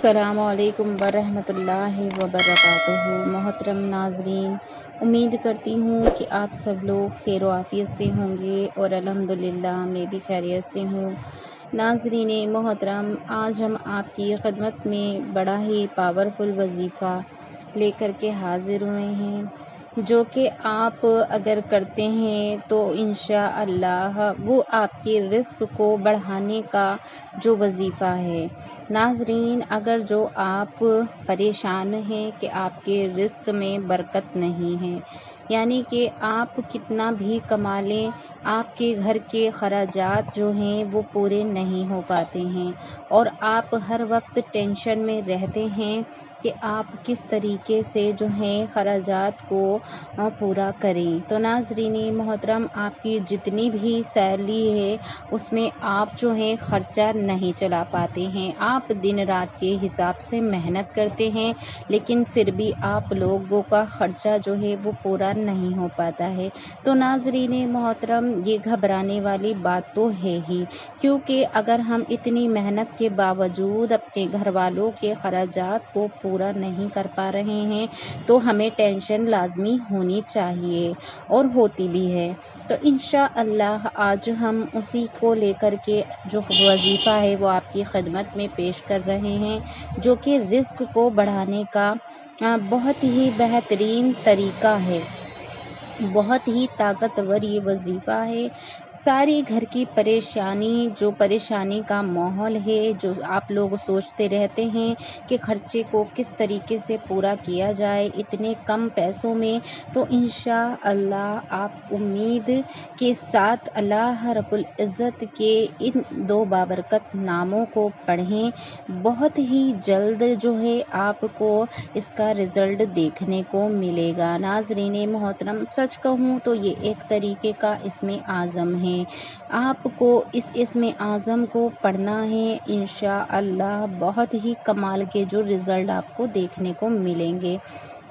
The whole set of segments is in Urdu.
السلام علیکم ورحمۃ اللہ وبرکاتہ۔ محترم ناظرین، امید کرتی ہوں کہ آپ سب لوگ خیر و عافیت سے ہوں گے اور الحمدللہ میں بھی خیریت سے ہوں۔ ناظرین محترم، آج ہم آپ کی خدمت میں بڑا ہی پاورفل وظیفہ لے کر کے حاضر ہوئے ہیں، جو کہ آپ اگر کرتے ہیں تو انشاءاللہ وہ آپ کے رزق کو بڑھانے کا جو وظیفہ ہے۔ ناظرین، اگر جو آپ پریشان ہیں کہ آپ کے رزق میں برکت نہیں ہے، یعنی کہ آپ کتنا بھی کما لیں آپ کے گھر کے خراجات جو ہیں وہ پورے نہیں ہو پاتے ہیں، اور آپ ہر وقت ٹینشن میں رہتے ہیں کہ آپ کس طریقے سے جو ہیں خراجات کو پورا کریں، تو ناظرین محترم، آپ کی جتنی بھی سیلری ہے اس میں آپ جو ہیں خرچہ نہیں چلا پاتے ہیں۔ آپ دن رات کے حساب سے محنت کرتے ہیں، لیکن پھر بھی آپ لوگوں کا خرچہ جو ہے وہ پورا نہیں ہو پاتا ہے، تو ناظرین محترم یہ گھبرانے والی بات تو ہے ہی، کیونکہ اگر ہم اتنی محنت کے باوجود اپنے گھر والوں کے خراجات کو پورا نہیں کر پا رہے ہیں تو ہمیں ٹینشن لازمی ہونی چاہیے، اور ہوتی بھی ہے۔ تو انشاءاللہ آج ہم اسی کو لے کر کے جو وظیفہ ہے وہ آپ کی خدمت میں پیش کر رہے ہیں، جو کہ رزق کو بڑھانے کا بہت ہی بہترین طریقہ ہے، بہت ہی طاقتور یہ وظیفہ ہے۔ ساری گھر کی پریشانی کا ماحول ہے، جو آپ لوگ سوچتے رہتے ہیں کہ خرچے کو کس طریقے سے پورا کیا جائے اتنے کم پیسوں میں، تو انشاءاللہ آپ امید کے ساتھ اللہ رب العزت کے ان دو بابرکت ناموں کو پڑھیں، بہت ہی جلد جو ہے آپ کو اس کا رزلٹ دیکھنے کو ملے گا۔ ناظرین محترم، سچ کہوں تو یہ ایک طریقے کا اسم اعظم ہے، آپ کو اس اسم اعظم کو پڑھنا ہے، انشاءاللہ بہت ہی کمال کے جو رزلٹ آپ کو دیکھنے کو ملیں گے۔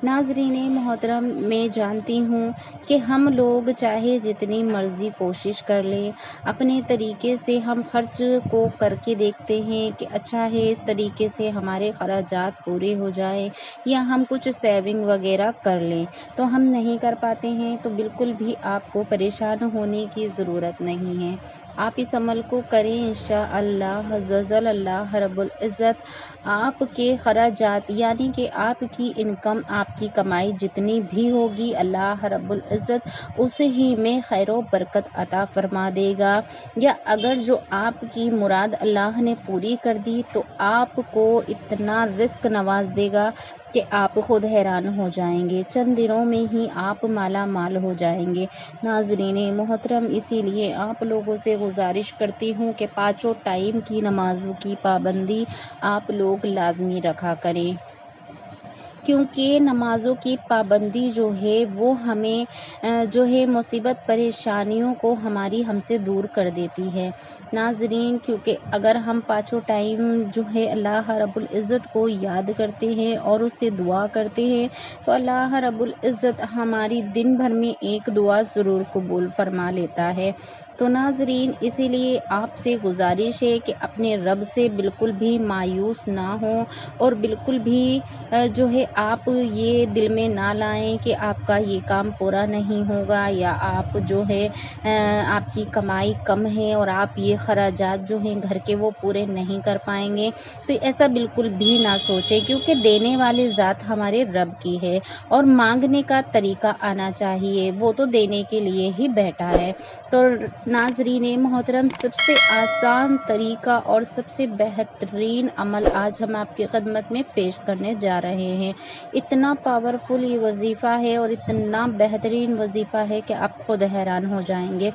ناظرین محترم، میں جانتی ہوں کہ ہم لوگ چاہے جتنی مرضی کوشش کر لیں، اپنے طریقے سے ہم خرچ کو کر کے دیکھتے ہیں کہ اچھا ہے اس طریقے سے ہمارے خراجات پورے ہو جائیں یا ہم کچھ سیونگ وغیرہ کر لیں، تو ہم نہیں کر پاتے ہیں، تو بالکل بھی آپ کو پریشان ہونے کی ضرورت نہیں ہے۔ آپ اس عمل کو کریں، انشاءاللہ عزوجل اللہ رب العزت آپ کے خراجات یعنی کہ آپ کی انکم، آپ کی کمائی جتنی بھی ہوگی، اللہ رب العزت اس ہی میں خیر و برکت عطا فرما دے گا، یا اگر جو آپ کی مراد اللہ نے پوری کر دی تو آپ کو اتنا رزق نواز دے گا کہ آپ خود حیران ہو جائیں گے، چند دنوں میں ہی آپ مالا مال ہو جائیں گے۔ ناظرین محترم، اسی لیے آپ لوگوں سے گزارش کرتی ہوں کہ پانچوں ٹائم کی نمازوں کی پابندی آپ لوگ لازمی رکھا کریں، کیونکہ نمازوں کی پابندی جو ہے وہ ہمیں جو ہے مصیبت پریشانیوں کو ہم سے دور کر دیتی ہے۔ ناظرین، کیونکہ اگر ہم پانچوں ٹائم جو ہے اللہ رب العزت کو یاد کرتے ہیں اور اس سے دعا کرتے ہیں تو اللہ رب العزت ہماری دن بھر میں ایک دعا ضرور قبول فرما لیتا ہے۔ تو ناظرین، اسی لیے آپ سے گزارش ہے کہ اپنے رب سے بالکل بھی مایوس نہ ہوں، اور بالکل بھی جو ہے آپ یہ دل میں نہ لائیں کہ آپ کا یہ کام پورا نہیں ہوگا، یا آپ جو ہے آپ کی کمائی کم ہے اور آپ یہ خراجات جو ہیں گھر کے وہ پورے نہیں کر پائیں گے، تو ایسا بالکل بھی نہ سوچیں، کیونکہ دینے والی ذات ہمارے رب کی ہے، اور مانگنے کا طریقہ آنا چاہیے، وہ تو دینے کے لیے ہی بیٹھا ہے۔ تو ناظرین محترم، سب سے آسان طریقہ اور سب سے بہترین عمل آج ہم آپ کی خدمت میں پیش کرنے جا رہے ہیں، اتنا پاورفل یہ وظیفہ ہے اور اتنا بہترین وظیفہ ہے کہ آپ خود حیران ہو جائیں گے۔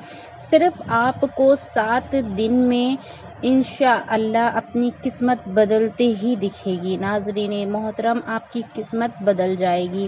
صرف آپ کو 7 دن میں انشاءاللہ اپنی قسمت بدلتے ہی دکھے گی۔ ناظرین محترم، آپ کی قسمت بدل جائے گی،